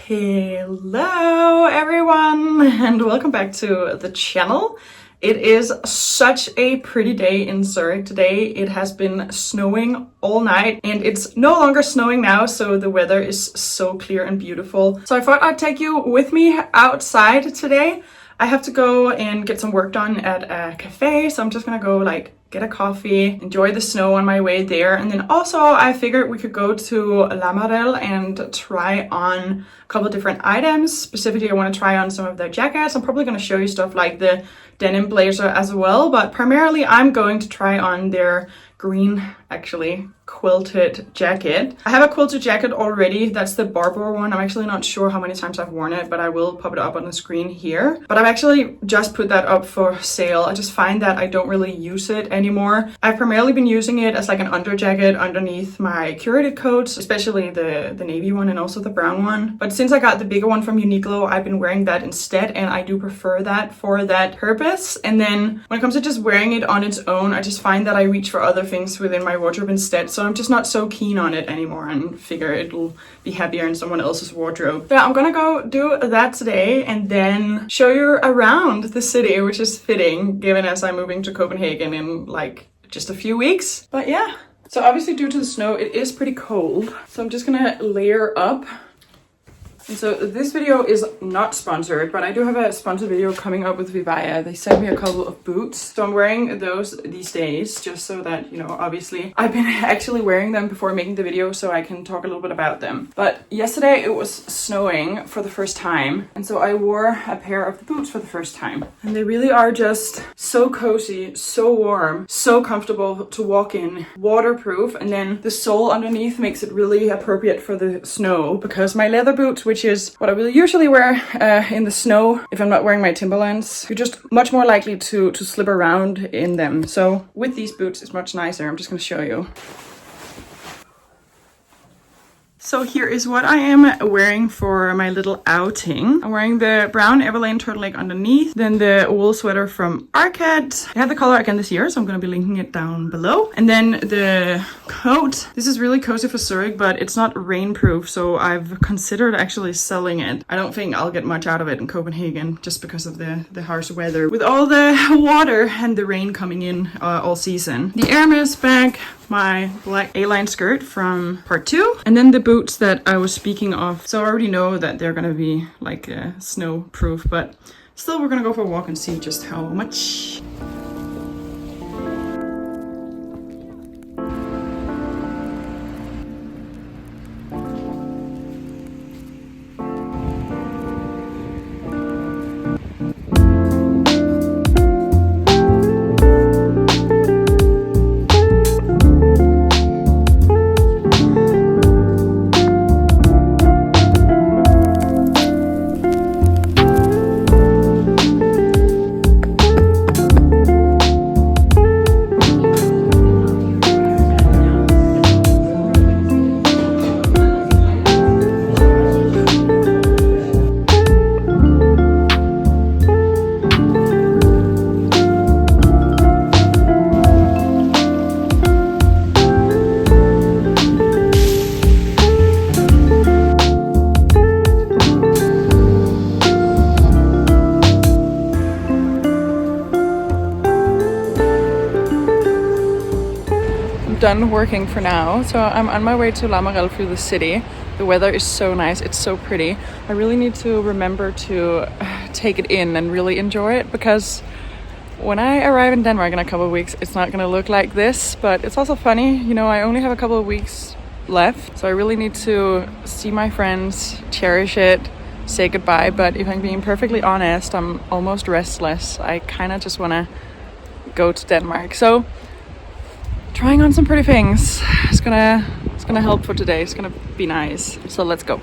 Hello everyone and welcome back to the channel. It is such a pretty day in Zurich today. It has been snowing all night and it's no longer snowing now, so the weather is so clear and beautiful. So I thought I'd take you with me outside today. I have to go and get some work done at a cafe, so I'm just gonna go get a coffee, enjoy the snow on my way there. And then also I figured we could go to Lamarel and try on a couple different items. Specifically, I want to try on some of their jackets. I'm probably going to show you stuff like the denim blazer as well, but primarily I'm going to try on their green, actually, quilted jacket. I have a quilted jacket already. That's the Barbour one. I'm actually not sure how many times I've worn it, but I will pop it up on the screen here. But I've actually just put that up for sale. I just find that I don't really use it anymore. I've primarily been using it as like an under jacket underneath my curated coats, especially the navy one and also the brown one. But since I got the bigger one from Uniqlo, I've been wearing that instead, and I do prefer that for that purpose. And then when it comes to just wearing it on its own, I just find that I reach for other things within my wardrobe instead. So I'm just not so keen on it anymore and figure it'll be happier in someone else's wardrobe. But yeah, I'm gonna go do that today and then show you around the city, which is fitting given as I'm moving to Copenhagen in like just a few weeks. But yeah, so obviously due to the snow, it is pretty cold. So I'm just gonna layer up. And so this video is not sponsored, but I do have a sponsored video coming up with Vivaya. They sent me a couple of boots. So I'm wearing those these days just so that, you know, obviously I've been actually wearing them before making the video so I can talk a little bit about them. But yesterday it was snowing for the first time. And so I wore a pair of the boots for the first time. And they really are just so cozy, so warm, so comfortable to walk in, waterproof. And then the sole underneath makes it really appropriate for the snow because my leather boots, which is what I will usually wear in the snow if I'm not wearing my Timberlands, you're just much more likely to slip around in them. So with these boots, it's much nicer. I'm just going to show you. So here is what I am wearing for my little outing. I'm wearing the brown Everlane turtleneck underneath, then the wool sweater from Arcad. I have the color again this year, so I'm going to be linking it down below. And then the coat. This is really cozy for Zurich, but it's not rainproof, so I've considered actually selling it. I don't think I'll get much out of it in Copenhagen just because of the harsh weather with all the water and the rain coming in all season. The Hermes bag, my black A-line skirt from part 2, and then the boots that I was speaking of. So I already know that they're gonna be like snow proof, but still we're gonna go for a walk and see just how much. Done working for now, so I'm on my way to Lamarel through the city. The weather is so nice, it's so pretty. I really need to remember to take it in and really enjoy it, because when I arrive in Denmark in a couple of weeks, it's not gonna look like this. But it's also funny, you know, I only have a couple of weeks left, so I really need to see my friends, cherish it, say goodbye. But if I'm being perfectly honest, I'm almost restless. I kind of just want to go to Denmark. So trying on some pretty things. It's gonna help for today. It's gonna be nice. So let's go.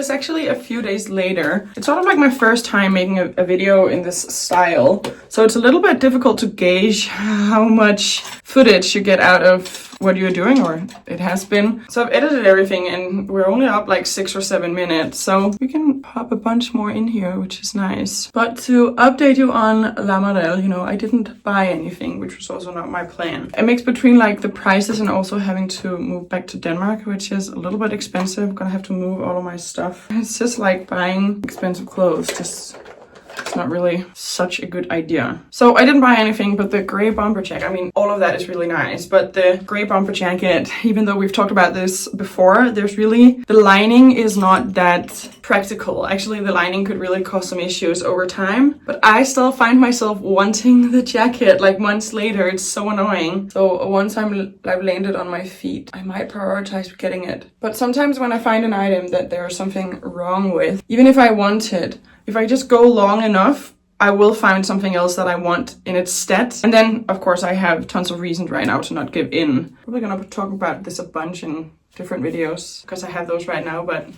is actually a few days later. It's sort of like my first time making a video in this style. So it's a little bit difficult to gauge how much footage you get out of what you're doing, or it has been. So I've edited everything and we're only up like 6 or 7 minutes. So we can pop a bunch more in here, which is nice. But to update you on Lamarel, you know, I didn't buy anything, which was also not my plan. A mix between like the prices and also having to move back to Denmark, which is a little bit expensive. I'm gonna have to move all of my stuff. It's just like buying expensive clothes. It's not really such a good idea. So I didn't buy anything, but the gray bomber jacket, I mean, all of that is really nice, but the gray bomber jacket, even though we've talked about this before, the lining is not that practical. Actually, the lining could really cause some issues over time, but I still find myself wanting the jacket like months later. It's so annoying. So once I've landed on my feet, I might prioritize getting it. But sometimes when I find an item that there's something wrong with, even if I want it, if I just go long enough, I will find something else that I want in its stead. And then, of course, I have tons of reasons right now to not give in. Probably gonna talk about this a bunch in different videos because I have those right now, but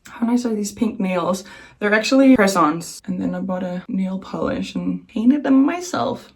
how nice are these pink nails? They're actually press-ons. And then I bought a nail polish and painted them myself.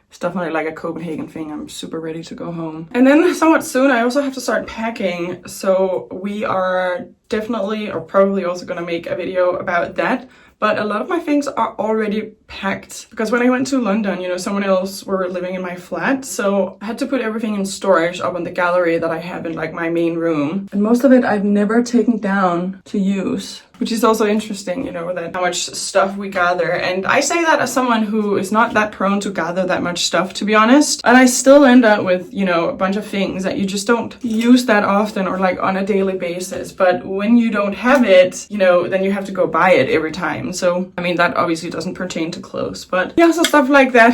It's definitely like a Copenhagen thing. I'm super ready to go home. And then somewhat soon, I also have to start packing. So we are definitely, or probably also gonna make a video about that. But a lot of my things are already packed because when I went to London, you know, someone else were living in my flat. So I had to put everything in storage up in the gallery that I have in like my main room. And most of it I've never taken down to use, which is also interesting, you know, that how much stuff we gather. And I say that as someone who is not that prone to gather that much stuff, to be honest. And I still end up with, you know, a bunch of things that you just don't use that often or like on a daily basis. But when you don't have it, you know, then you have to go buy it every time. So, I mean, that obviously doesn't pertain to clothes, but yeah, so stuff like that.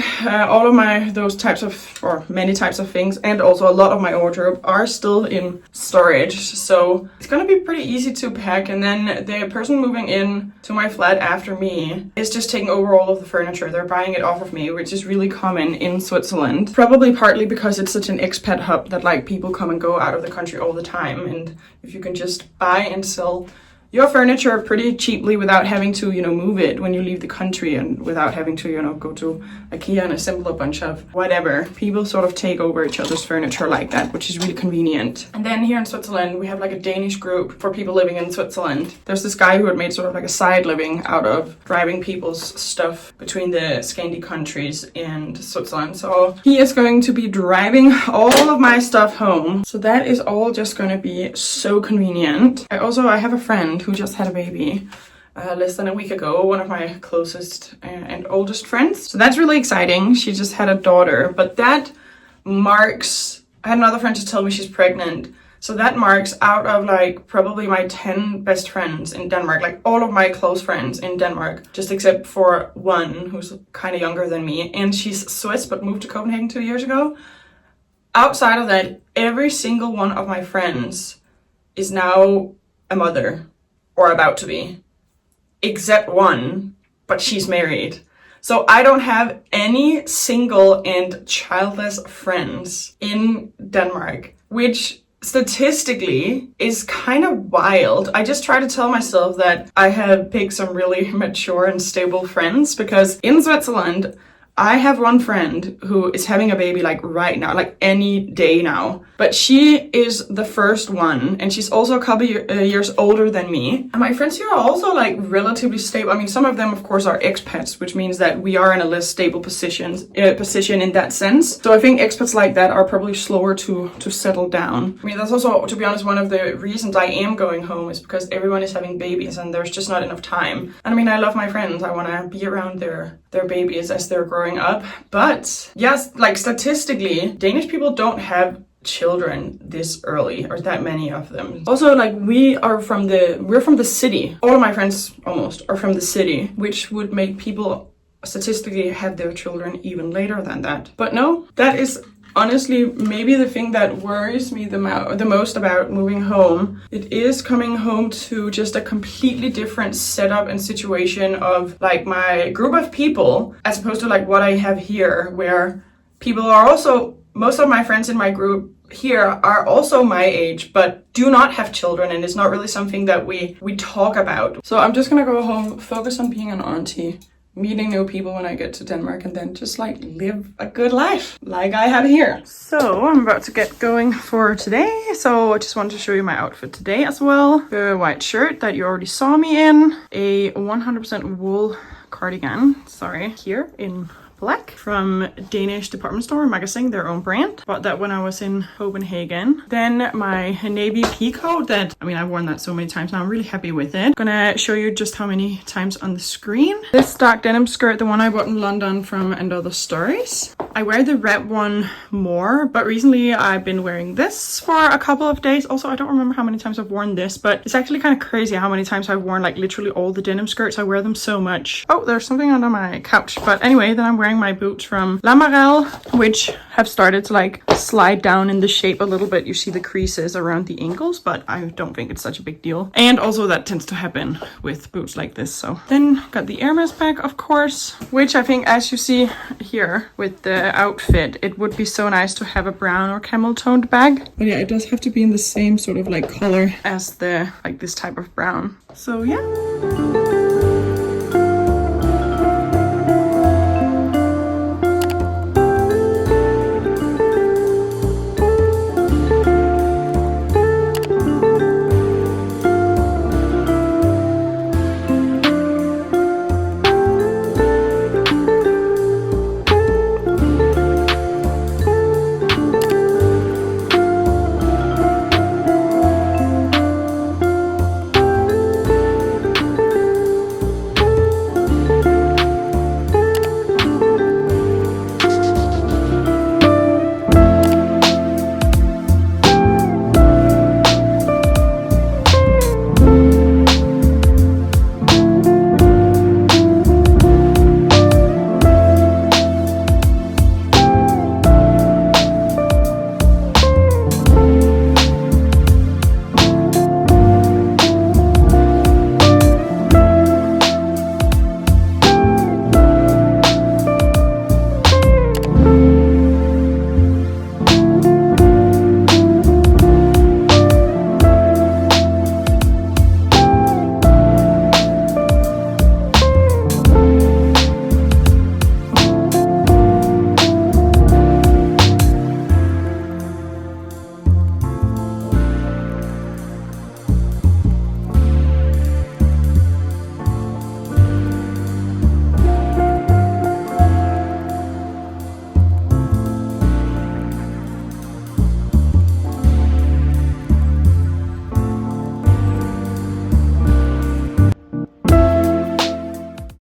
All of those types of, or many types of things, and also a lot of my wardrobe are still in storage. So it's gonna be pretty easy to pack. And then the person moving in to my flat after me is just taking over all of the furniture. They're buying it off of me, which is really common in Switzerland. Probably partly because it's such an expat hub that like people come and go out of the country all the time. And if you can just buy and sell your furniture pretty cheaply without having to, you know, move it when you leave the country and without having to, you know, go to IKEA and assemble a bunch of whatever. People sort of take over each other's furniture like that, which is really convenient. And then here in Switzerland, we have like a Danish group for people living in Switzerland. There's this guy who had made sort of like a side living out of driving people's stuff between the Scandi countries and Switzerland. So he is going to be driving all of my stuff home. So that is all just going to be so convenient. I have a friend who just had a baby less than a week ago, one of my closest and oldest friends. So that's really exciting. She just had a daughter, but that marks, I had another friend just tell me she's pregnant. So that marks out of like probably my 10 best friends in Denmark, like all of my close friends in Denmark, just except for one who's kind of younger than me. And she's Swiss, but moved to Copenhagen 2 years ago. Outside of that, every single one of my friends is now a mother. Or about to be, except one, but she's married. So I don't have any single and childless friends in Denmark, which statistically is kind of wild. I just try to tell myself that I have picked some really mature and stable friends because in Switzerland, I have one friend who is having a baby like right now, like any day now. But she is the first one and she's also a couple years older than me. And my friends here are also like relatively stable. I mean, some of them of course are expats, which means that we are in a less stable position in that sense. So I think expats like that are probably slower to settle down. I mean, that's also, to be honest, one of the reasons I am going home is because everyone is having babies and there's just not enough time. And I mean, I love my friends. I want to be around their babies as they're growing up. But yes, like statistically, Danish people don't have children this early, or that many of them. Also, like we're from the city. All of my friends almost are from the city, which would make people statistically have their children even later than that. But no, that is honestly maybe the thing that worries me the most about moving home. It is coming home to just a completely different setup and situation of like my group of people as opposed to like what I have here, where people are also, most of my friends in my group here are also my age, but do not have children, and it's not really something that we talk about. So I'm just gonna go home, focus on being an auntie, meeting new people when I get to Denmark, and then just like live a good life like I have here. So I'm about to get going for today. So I just wanted to show you my outfit today as well. The white shirt that you already saw me in, a 100% wool cardigan, here in black from Danish department store Magasin, their own brand. Bought that when I was in Copenhagen. Then my navy pea coat that, I mean, I've worn that so many times now. I'm really happy with it. Gonna show you just how many times on the screen. This dark denim skirt, the one I bought in London from And Other Stories. I wear the red one more, but recently I've been wearing this for a couple of days. Also, I don't remember how many times I've worn this, but it's actually kind of crazy how many times I've worn like literally all the denim skirts. I wear them so much. Oh, there's something under my couch. But anyway, then I'm wearing my boots from Lamarel, which have started to like slide down in the shape a little bit. You see the creases around the ankles, but I don't think it's such a big deal. And also that tends to happen with boots like this. So then got the Hermes bag, of course, which I think, as you see here with the outfit, it would be so nice to have a brown or camel toned bag. But yeah, it does have to be in the same sort of like color as the like this type of brown. So yeah.